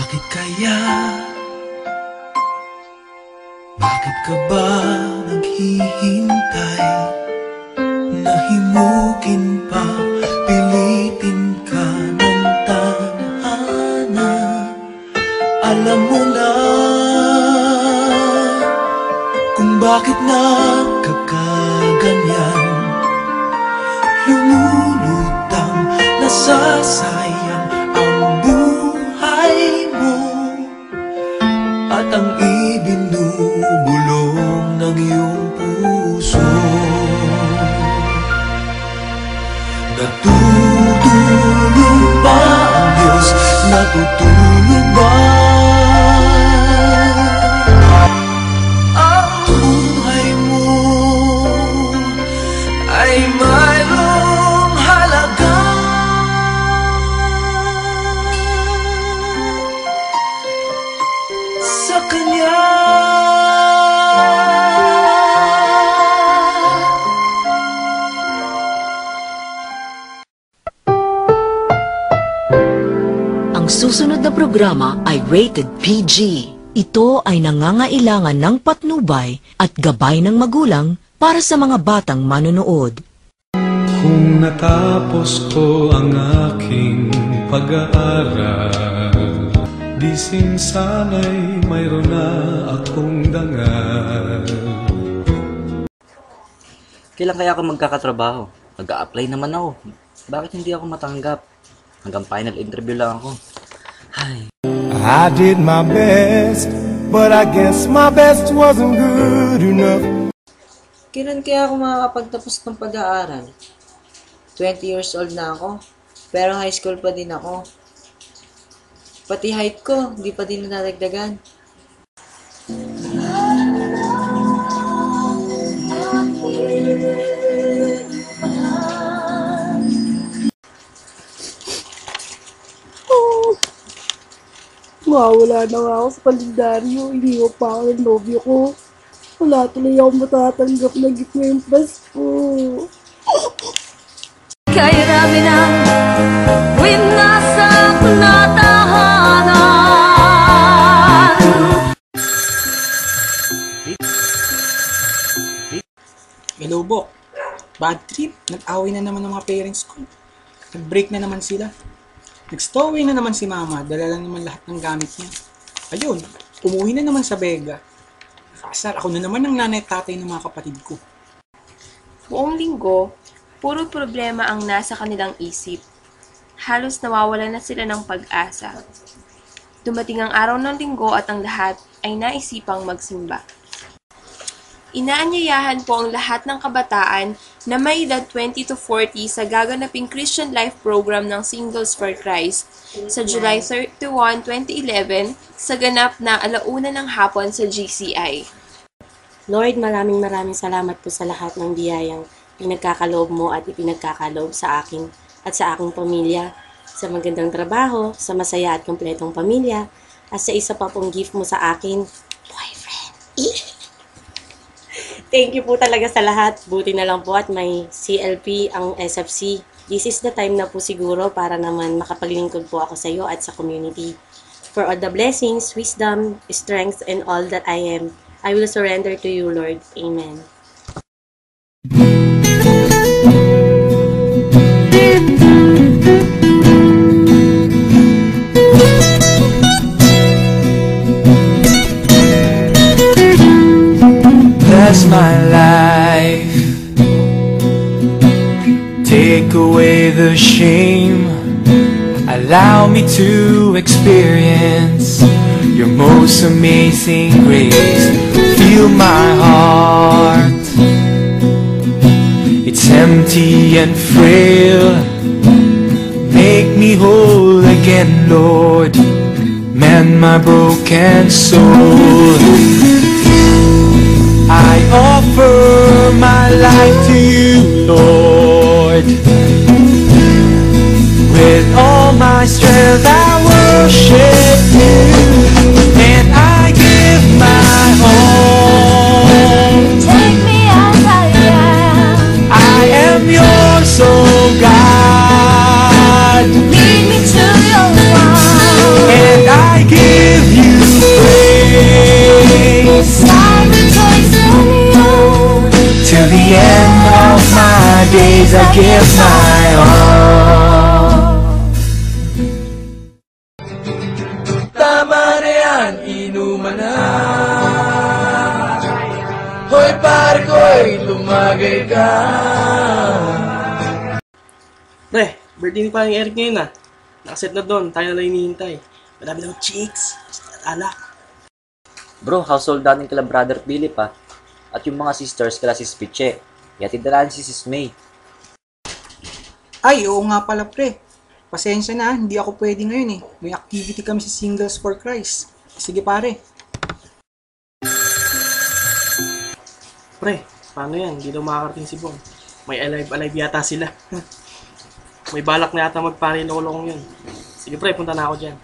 Bakit kaya? Bakit ka ba naghihintay? Nahimukin pa, pilitin ka ng tadhana. Alam mo na kung bakit nagkakaganyan. Lumulutang, nasasayang ang buhay mo at ang ibinubulong ng iyong puso. Natutulog ba ang Diyos? Natutulog ba? Ang buhay mo ay mayroong halaga. Sa Kanya susunod na programa ay rated PG. Ito ay nangangailangan ng patnubay at gabay ng magulang para sa mga batang manonood. Kung natapos ko ang aking pag-aaral, di sana'y mayroon na akong dangal. Kailan kaya ako magkakatrabaho? Mag-a-apply naman ako. Bakit hindi ako matanggap? Hanggang final interview lang ako. Ay. I did my best, but I guess my best wasn't good enough. Kailan kaya ako makakapagtapos ng pag-aaral? 20 years old na ako, pero high school pa din ako. Pati height ko, di pa din nadagdagan. Wala na nga ako sa kalendaryo. Iniwan pa ako ng nobyo ko. Wala tuloy ako matatanggap na gift ngayong Pasko. Kaya rami ng win nasa natahanan. Hello, Bok. Bad trip. Nag-away na naman ng mga parents ko. Nag-break na naman sila. Nag-stowaway na naman si Mama, dala lang naman lahat ng gamit niya. Ayun, umuwi na naman sa Vega. Nakasar, ako na naman ang nanay at tatay ng mga kapatid ko. Buong linggo, puro problema ang nasa kanilang isip. Halos nawawala na sila ng pag-asa. Dumating ang araw ng linggo at ang lahat ay naisipang magsimba. Inaanyayahan po ang lahat ng kabataan na may edad 20 to 40 sa gaganaping Christian Life Program ng Singles for Christ sa July 31, 2011 sa ganap na 1:00 ng hapon sa GCI. Lord, maraming salamat po sa lahat ng biyayang pinagkakaloob mo at ipinagkakaloob sa akin at sa aking pamilya, sa magandang trabaho, sa masaya at kompletong pamilya, at sa isa pa pong gift mo sa akin, boyfriend. Thank you po talaga sa lahat. Buti na lang po at may CLP ang SFC. This is the time na po siguro para naman makapaglingkod po ako sa iyo at sa community. For all the blessings, wisdom, strength, and all that I am, I will surrender to you, Lord. Amen. Bless my life, take away the shame, allow me to experience your most amazing grace. Feel my heart, it's empty and frail, make me whole again, Lord, mend my broken soul. I offer my life to you, Lord. With all my strength I worship you, and I give my all. Take me as I am. I am yours, oh God. Lead me to your arms. And I give as I give my all. Tama na yan, inuman na. Hoy pare ko'y lumagay ka. Pre, birthday ni parang Eric ngayon ah. Nakaset na doon, tayo na lang hinihintay. Madami ng chicks, alak. Bro, household natin kala Brother Philip ah. At yung mga sisters kala Sis Piche. Yatid na lang si Sis May. Ay, oo nga pala pre. Pasensya na, hindi ako pwede ngayon eh. May activity kami sa Singles for Christ. Sige pare. Pre, paano yan? Hindi daw makakarating si Bong. May alive yata sila. May balak na yata magpare-lolong yun. Sige pre, punta na ako dyan.